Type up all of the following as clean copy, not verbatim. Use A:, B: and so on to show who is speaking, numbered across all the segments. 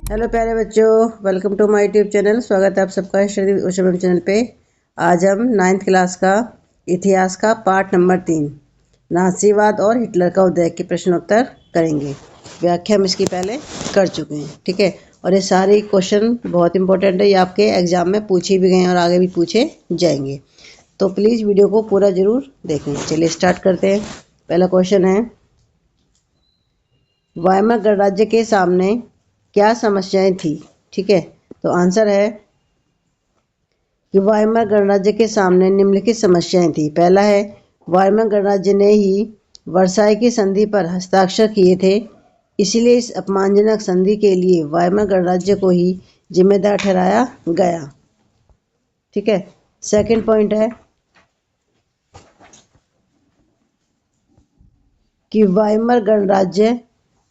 A: Hello प्यारे बच्चों, welcome to my YouTube channel. स्वागत है आप सबका श्री उषा चैनल पे। आज हम 9th क्लास का इतिहास का पार्ट नंबर 3 नाजीवाद और हिटलर का उदय के प्रश्न उत्तर करेंगे। व्याख्या हम इसकी पहले कर चुके हैं, ठीक है। और ये सारे क्वेश्चन बहुत इंपॉर्टेंट है, ये आपके एग्जाम में पूछे भी गए हैं और आगे भी पूछे जाएंगे, तो प्लीज़ वीडियो को पूरा जरूर देखें। चलिए स्टार्ट करते हैं। पहला क्वेश्चन है, वाइमर गणराज्य के सामने क्या समस्याएं थी। ठीक है, तो आंसर है कि वाइमर गणराज्य के सामने निम्नलिखित समस्याएं थी। पहला है, वाइमर गणराज्य ने ही वर्साई की संधि पर हस्ताक्षर किए थे, इसलिए इस अपमानजनक संधि के लिए वाइमर गणराज्य को ही जिम्मेदार ठहराया गया। ठीक है। सेकंड पॉइंट है कि वाइमर गणराज्य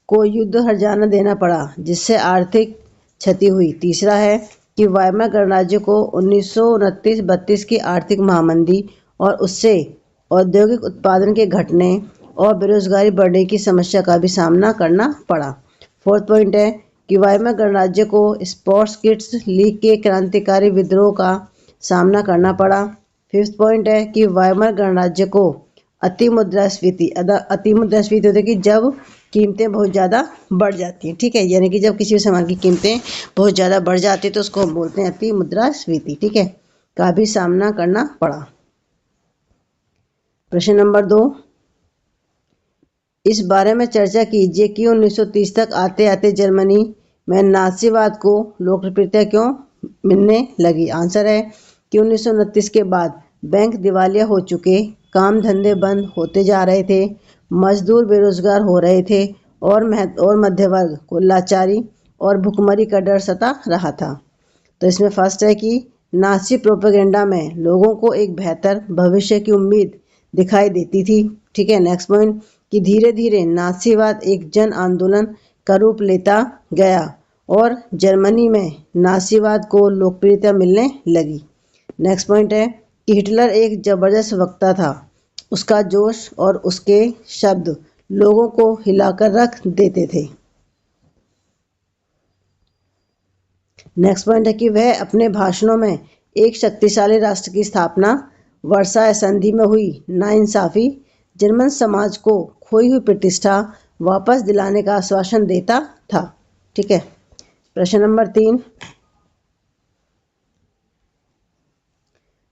A: को युद्ध हर्जाना देना पड़ा, जिससे आर्थिक क्षति हुई। तीसरा है कि वाइमर गणराज्य को 1929-32 की आर्थिक महामंदी और उससे औद्योगिक उत्पादन के घटने और बेरोजगारी बढ़ने की समस्या का भी सामना करना पड़ा। फोर्थ पॉइंट है कि वाइमर गणराज्य को स्पोर्ट्स किट्स लीग के क्रांतिकारी विद्रोह का सामना करना पड़ा। फिफ्थ पॉइंट है कि वाइमर गणराज्य को अतिमुद्रास्फीति होती है कि जब कीमतें बहुत ज़्यादा बढ़ जाती हैं। ठीक है, यानी कि जब किसी भी सामान की कीमतें बहुत ज़्यादा बढ़ जाती है तो उसको हम बोलते हैं अतिमुद्रास्फीति। ठीक है, का भी सामना करना पड़ा। प्रश्न नंबर 2, इस बारे में चर्चा कीजिए कि 1930 तक आते आते जर्मनी में नाजीवाद को लोकप्रियता क्यों मिलने लगी। आंसर है कि 1929 के बाद बैंक दिवालिया हो चुके, काम धंधे बंद होते जा रहे थे, मजदूर बेरोजगार हो रहे थे और मध्य वर्ग को लाचारी और भुखमरी का डर सता रहा था। तो इसमें फर्स्ट है कि नाजी प्रोपेगेंडा में लोगों को एक बेहतर भविष्य की उम्मीद दिखाई देती थी। ठीक है। नेक्स्ट पॉइंट कि धीरे धीरे नाजीवाद एक जन आंदोलन का रूप लेता गया और जर्मनी में नाजीवाद को लोकप्रियता मिलने लगी। नेक्स्ट पॉइंट है कि हिटलर एक जबरदस्त वक्ता था, उसका जोश और उसके शब्द लोगों को हिलाकर रख देते थे। नेक्स्ट पॉइंट है कि वह अपने भाषणों में एक शक्तिशाली राष्ट्र की स्थापना, वर्साई संधि में हुई नाइंसाफी, जर्मन समाज को खोई हुई प्रतिष्ठा वापस दिलाने का आश्वासन देता था। ठीक है। प्रश्न नंबर 3,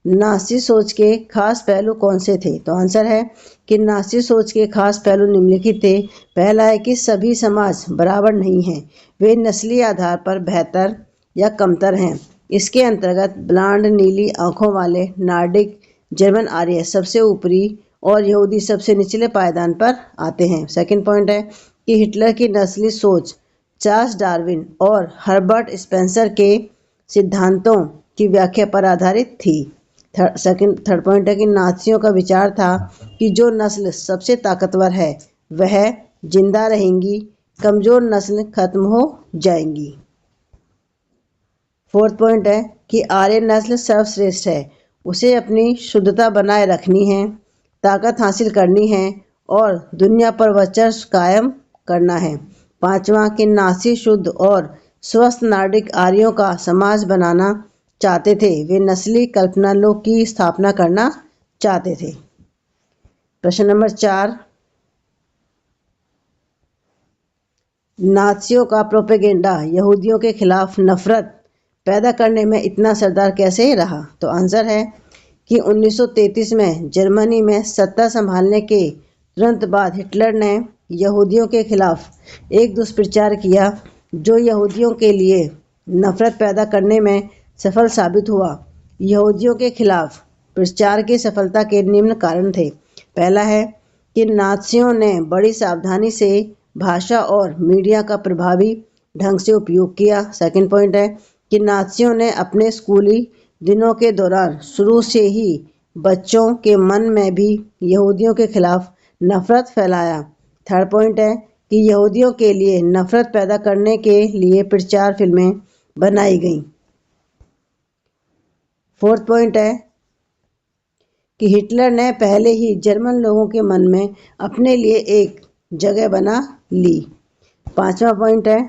A: नासी सोच के खास पहलू कौन से थे। तो आंसर है कि नासी सोच के खास पहलू निम्नलिखित थे। पहला है कि सभी समाज बराबर नहीं हैं, वे नस्लीय आधार पर बेहतर या कमतर हैं। इसके अंतर्गत ब्लांड नीली आंखों वाले नॉर्डिक जर्मन आर्य सबसे ऊपरी और यहूदी सबसे निचले पायदान पर आते हैं। सेकंड पॉइंट है कि हिटलर की नस्ली सोच चार्ल्स डार्विन और हर्बर्ट स्पेंसर के सिद्धांतों की व्याख्या पर आधारित थी। थर्ड पॉइंट है कि नाजियों का विचार था कि जो नस्ल सबसे ताकतवर है वह जिंदा रहेंगी, कमजोर नस्ल खत्म हो जाएंगी। फोर्थ पॉइंट है कि आर्य नस्ल सर्वश्रेष्ठ है, उसे अपनी शुद्धता बनाए रखनी है, ताकत हासिल करनी है और दुनिया पर वर्चस्व कायम करना है। पांचवा कि नासी शुद्ध और स्वस्थ नार्डिक आर्यों का समाज बनाना चाहते थे, वे नस्ली कल्पनालों की स्थापना करना चाहते थे। प्रश्न नंबर 4, नाजियों का प्रोपेगेंडा यहूदियों के खिलाफ नफरत पैदा करने में इतना असरदार कैसे रहा। तो आंसर है कि 1933 में जर्मनी में सत्ता संभालने के तुरंत बाद हिटलर ने यहूदियों के खिलाफ एक दुष्प्रचार किया जो यहूदियों के लिए नफरत पैदा करने में सफल साबित हुआ। यहूदियों के खिलाफ प्रचार की सफलता के निम्न कारण थे। पहला है कि नाजियों ने बड़ी सावधानी से भाषा और मीडिया का प्रभावी ढंग से उपयोग किया। सेकंड पॉइंट है कि नाजियों ने अपने स्कूली दिनों के दौरान शुरू से ही बच्चों के मन में भी यहूदियों के खिलाफ नफरत फैलाया। थर्ड पॉइंट है कि यहूदियों के लिए नफरत पैदा करने के लिए प्रचार फिल्में बनाई गईं। फोर्थ पॉइंट है कि हिटलर ने पहले ही जर्मन लोगों के मन में अपने लिए एक जगह बना ली। पांचवा पॉइंट है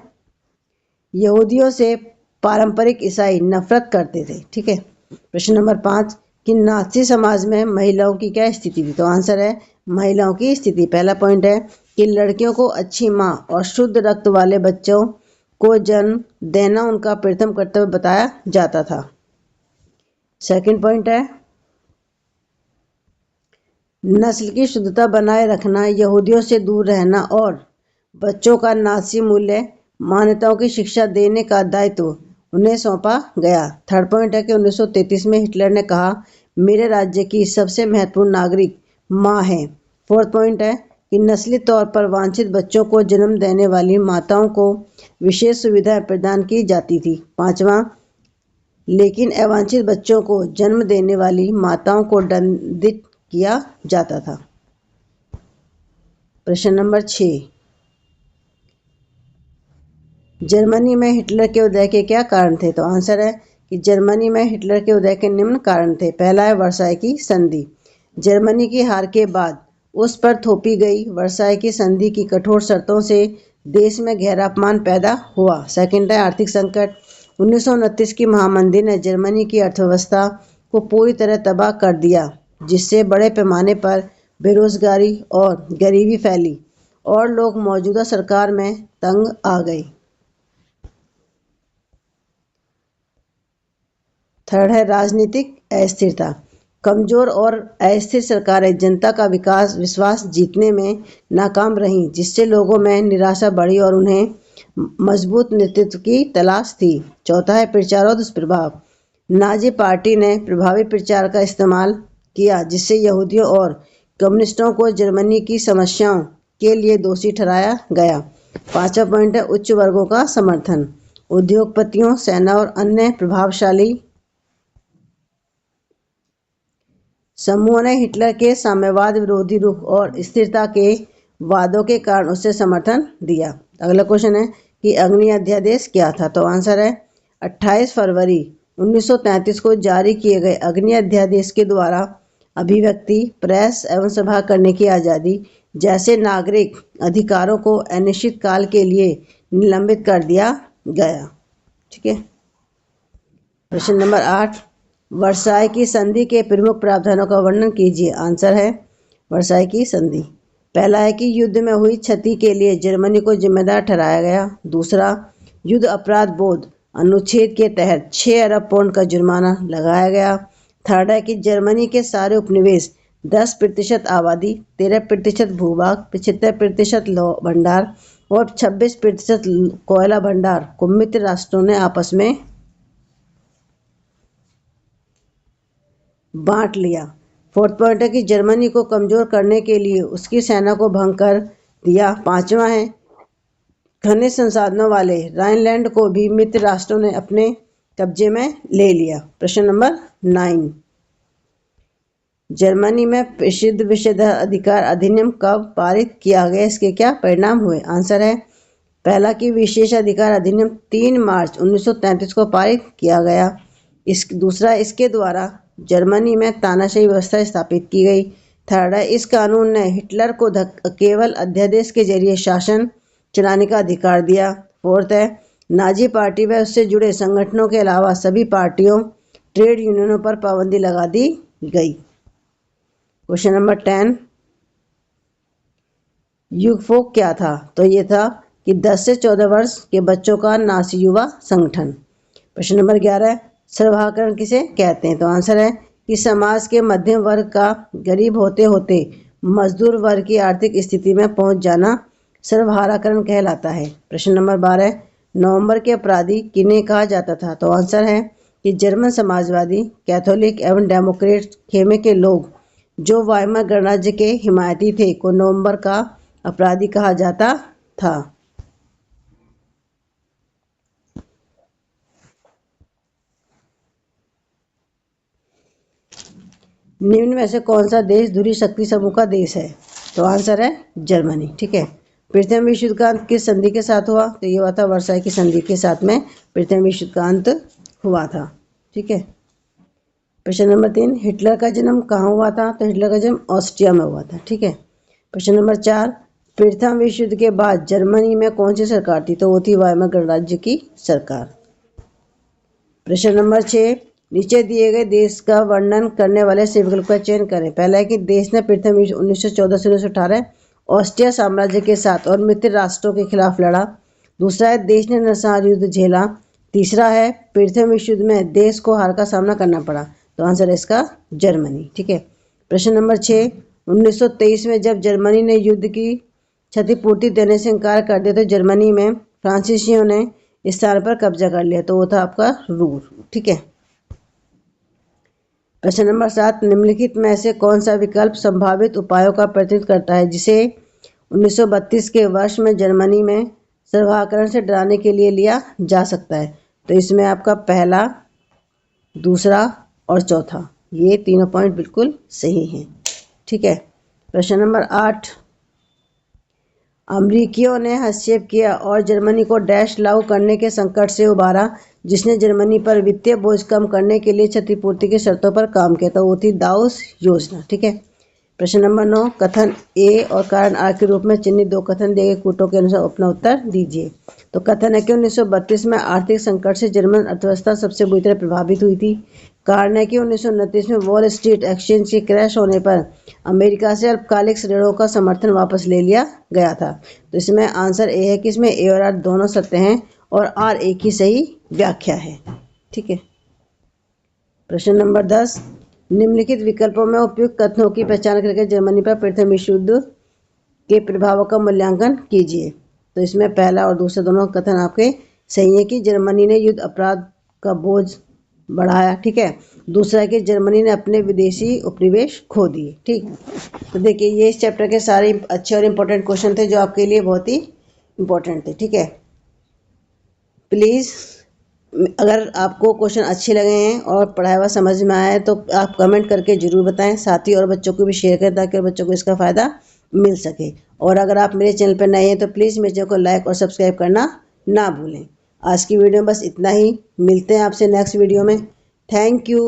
A: यहूदियों से पारंपरिक ईसाई नफरत करते थे। ठीक है। प्रश्न नंबर 5 कि नाज़ी समाज में महिलाओं की क्या स्थिति थी? तो आंसर है महिलाओं की स्थिति। पहला पॉइंट है कि लड़कियों को अच्छी माँ और शुद्ध रक्त वाले बच्चों को जन्म देना उनका प्रथम कर्तव्य बताया जाता था। सेकंड पॉइंट है नस्ल की शुद्धता बनाए रखना, यहूदियों से दूर रहना और बच्चों का नाज़ी मूल्य मान्यताओं की शिक्षा देने का दायित्व उन्हें सौंपा गया। थर्ड पॉइंट है कि 1933 में हिटलर ने कहा मेरे राज्य की सबसे महत्वपूर्ण नागरिक माँ है। फोर्थ पॉइंट है कि नस्ली तौर पर वांछित बच्चों को जन्म देने वाली माताओं को विशेष सुविधाएं प्रदान की जाती थी। पांचवा, लेकिन अवांछित बच्चों को जन्म देने वाली माताओं को दंडित किया जाता था। प्रश्न नंबर 6 जर्मनी में हिटलर के उदय के क्या कारण थे? तो आंसर है कि जर्मनी में हिटलर के उदय के निम्न कारण थे। पहला है वर्साई की संधि। जर्मनी की हार के बाद उस पर थोपी गई वर्साई की संधि की कठोर शर्तों से देश में गहरा अपमान पैदा हुआ। सेकंड है आर्थिक संकट। 1929 की महामंदी ने जर्मनी की अर्थव्यवस्था को पूरी तरह तबाह कर दिया, जिससे बड़े पैमाने पर बेरोजगारी और गरीबी फैली और लोग मौजूदा सरकार में तंग आ गए। थर्ड है राजनीतिक अस्थिरता। कमजोर और अस्थिर सरकारें जनता का विश्वास जीतने में नाकाम रहीं, जिससे लोगों में निराशा बढ़ी और उन्हें मजबूत नेतृत्व की तलाश थी। चौथा है प्रचार और दुष्प्रभाव। नाजी पार्टी ने प्रभावी प्रचार का इस्तेमाल किया, जिससे यहूदियों और कम्युनिस्टों को जर्मनी की समस्याओं के लिए दोषी ठहराया गया। पांचवा पॉइंट है उच्च वर्गों का समर्थन। उद्योगपतियों, सेना और अन्य प्रभावशाली समूहों ने हिटलर के साम्यवाद विरोधी रुख और स्थिरता के वादों के कारण उसे समर्थन दिया। अगला क्वेश्चन है कि अग्नि अध्यादेश क्या था? तो आंसर है 28 फरवरी 1933 को जारी किए गए अग्नि अध्यादेश के द्वारा अभिव्यक्ति, प्रेस एवं सभा करने की आज़ादी जैसे नागरिक अधिकारों को अनिश्चित काल के लिए निलंबित कर दिया गया। ठीक है। प्रश्न नंबर 8 वर्साई की संधि के प्रमुख प्रावधानों का वर्णन कीजिए। आंसर है वर्साई की संधि। पहला है कि युद्ध में हुई क्षति के लिए जर्मनी को जिम्मेदार ठहराया गया। दूसरा, युद्ध अपराध बोध अनुच्छेद के तहत 6 अरब पौंड का जुर्माना लगाया गया। थर्ड है कि जर्मनी के सारे उपनिवेश, 10% आबादी, 13% भूभाग, 75% लौह भंडार और 26% कोयला भंडार को मित्र राष्ट्रों ने आपस में बांट लिया। फोर्थ पॉइंट है कि जर्मनी को कमजोर करने के लिए उसकी सेना को भंग कर दिया। पांचवा है खनिज संसाधनों वाले राइनलैंड को भी मित्र राष्ट्रों ने अपने कब्जे में ले लिया। प्रश्न नंबर 9 जर्मनी में प्रसिद्ध विशेषाधिकार अधिनियम कब पारित किया गया? इसके क्या परिणाम हुए? आंसर है पहला कि विशेषाधिकार अधिनियम 3 मार्च 1933 को पारित किया गया। दूसरा, इसके द्वारा जर्मनी में तानाशाही व्यवस्था स्थापित की गई। थर्ड है इस कानून ने हिटलर को केवल अध्यादेश के जरिए शासन चलाने का अधिकार दिया। फोर्थ है नाजी पार्टी व उससे जुड़े संगठनों के अलावा सभी पार्टियों, ट्रेड यूनियनों पर पाबंदी लगा दी गई। क्वेश्चन नंबर 10 युगफोक क्या था? तो ये था कि 10 से 14 वर्ष के बच्चों का नासी युवा संगठन। प्रश्न नंबर 11 सर्वहाराकरण किसे कहते हैं? तो आंसर है कि समाज के मध्यम वर्ग का गरीब होते होते मजदूर वर्ग की आर्थिक स्थिति में पहुंच जाना सर्वहाराकरण कहलाता है। प्रश्न नंबर 12 नवंबर के अपराधी किन्हें कहा जाता था? तो आंसर है कि जर्मन समाजवादी, कैथोलिक एवं डेमोक्रेट खेमे के लोग जो वाइमर गणराज्य के हिमायती थे को नवंबर का अपराधी कहा जाता था। निम्न में से कौन सा देश धुरी शक्ति समूह का देश है? तो आंसर है जर्मनी। ठीक है। प्रथम विश्व युद्ध का अंत किस संधि के साथ हुआ? तो ये हुआ था वर्साई की संधि के साथ में प्रथम विश्व युद्ध का अंत हुआ था। ठीक है। प्रश्न नंबर 3 हिटलर का जन्म कहाँ हुआ था? तो हिटलर का जन्म ऑस्ट्रिया में हुआ था। ठीक है। प्रश्न नंबर 4 प्रथम विश्व युद्ध के बाद जर्मनी में कौन सी सरकार थी? तो वो थी वाइमर गणराज्य की सरकार। प्रश्न नंबर 6, नीचे दिए गए देश का वर्णन करने वाले से विकल्प का चयन करें। पहला है कि देश ने प्रथम विश्व 1914 से 1918 ऑस्ट्रिया साम्राज्य के साथ और मित्र राष्ट्रों के खिलाफ लड़ा। दूसरा है देश ने नरसंहार युद्ध झेला। तीसरा है प्रथम विश्व युद्ध में देश को हार का सामना करना पड़ा। तो आंसर है इसका जर्मनी। ठीक है। प्रश्न नंबर 6, 1923 में जब जर्मनी ने युद्ध की क्षतिपूर्ति देने से इनकार कर दिया तो जर्मनी में फ्रांसीसियों ने इस स्थान पर कब्जा कर लिया। तो वो था आपका रूर। ठीक है। प्रश्न नंबर 7, निम्नलिखित में से कौन सा विकल्प संभावित उपायों का प्रतिनिधित्व करता है जिसे 1932 के वर्ष में जर्मनी में सर्वहाराकरण से डराने के लिए लिया जा सकता है? तो इसमें आपका पहला, दूसरा और चौथा, ये तीनों पॉइंट बिल्कुल सही हैं। ठीक है। प्रश्न नंबर 8, अमरीकियों ने हस्तक्षेप किया और जर्मनी को डैश लागू करने के संकट से उबारा जिसने जर्मनी पर वित्तीय बोझ कम करने के लिए क्षतिपूर्ति की शर्तों पर काम किया। तो वो थी दाउस योजना। ठीक है। प्रश्न नंबर 9, कथन ए और कारण आर के रूप में चिन्हित दो कथन दिए गए कूटों के अनुसार अपना उत्तर दीजिए। तो कथन है कि 1932 में आर्थिक संकट से जर्मन अर्थव्यवस्था सबसे बुरी तरह प्रभावित हुई थी। कारण है कि 1929 में वॉल स्ट्रीट एक्सचेंज के क्रैश होने पर अमेरिका से अल्पकालिक ऋणों का समर्थन वापस ले लिया गया था। तो इसमें आंसर ए है कि इसमें ए और आर दोनों सत्य हैं और आर एक ही सही व्याख्या है। ठीक है। प्रश्न नंबर 10, निम्नलिखित विकल्पों में उपयुक्त कथनों की पहचान करके जर्मनी पर प्रथम विश्व युद्ध के प्रभावों का मूल्यांकन कीजिए। तो इसमें पहला और दूसरा दोनों कथन आपके सही है कि जर्मनी ने युद्ध अपराध का बोझ बढ़ाया। ठीक है। दूसरा है कि जर्मनी ने अपने विदेशी उपनिवेश खो दिए। ठीक। तो देखिए ये इस चैप्टर के सारे अच्छे और इम्पोर्टेंट क्वेश्चन थे जो आपके लिए बहुत ही इम्पोर्टेंट थे। ठीक है। प्लीज़ अगर आपको क्वेश्चन अच्छे लगे हैं और पढ़ाया हुआ समझ में आया है तो आप कमेंट करके ज़रूर बताएं। साथ ही और बच्चों को भी शेयर करें ताकि और बच्चों को इसका फ़ायदा मिल सके। और अगर आप मेरे चैनल पर नए हैं तो प्लीज़ मेरे चैनल को लाइक और सब्सक्राइब करना ना भूलें। आज की वीडियो में बस इतना ही। मिलते हैं आपसे नेक्स्ट वीडियो में। Thank you.